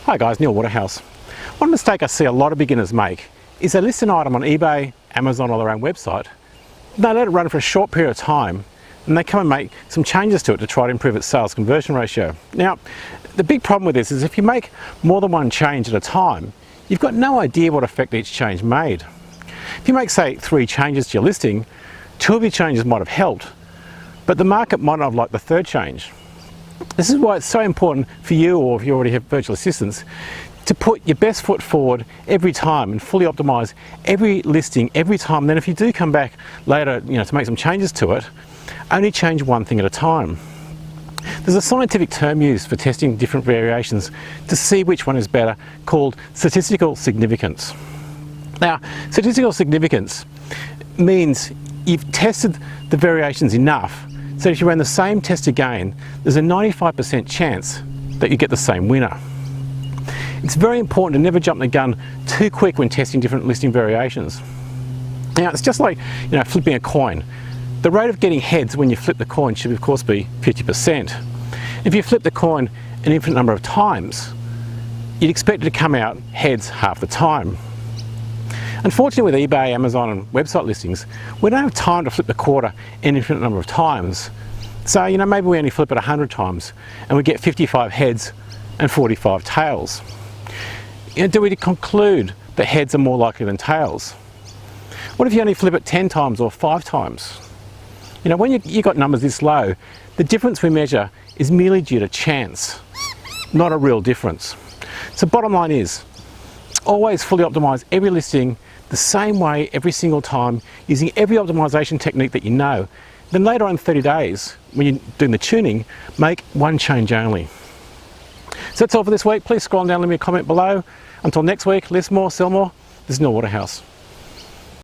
Hi guys, Neil Waterhouse. One mistake I see a lot of beginners make is they list an item on eBay, Amazon or their own website. They let it run for a short period of time and they come and make some changes to it to try to improve its sales conversion ratio. Now, the big problem with this is if you make more than one change at a time, you've got no idea what effect each change made. If you make, say, 3 changes to your listing, 2 of your changes might have helped, but the market might not have liked the 3rd change. This is why it's so important for you, or if you already have virtual assistants, to put your best foot forward every time and fully optimize every listing every time. And then if you do come back later, to make some changes to it, only change one thing at a time. There's a scientific term used for testing different variations to see which one is better, called statistical significance. Now, statistical significance means you've tested the variations enough so if you ran the same test again, there's a 95% chance that you get the same winner. It's very important to never jump the gun too quick when testing different listing variations. Now, it's just like flipping a coin. The rate of getting heads when you flip the coin should of course be 50%. If you flip the coin an infinite number of times, you'd expect it to come out heads half the time. Unfortunately, with eBay, Amazon and website listings, we don't have time to flip the quarter an infinite number of times. So maybe we only flip it 100 times and we get 55 heads and 45 tails. Do we conclude that heads are more likely than tails? What if you only flip it 10 times or 5 times? When you got numbers this low, the difference we measure is merely due to chance, not a real difference. So bottom line is, always fully optimize every listing the same way every single time, using every optimization technique that you know. Then later on in 30 days, when you're doing the tuning, make one change only. So that's all for this week. Please scroll down and leave me a comment below. Until next week, list more, sell more. This is Neil Waterhouse.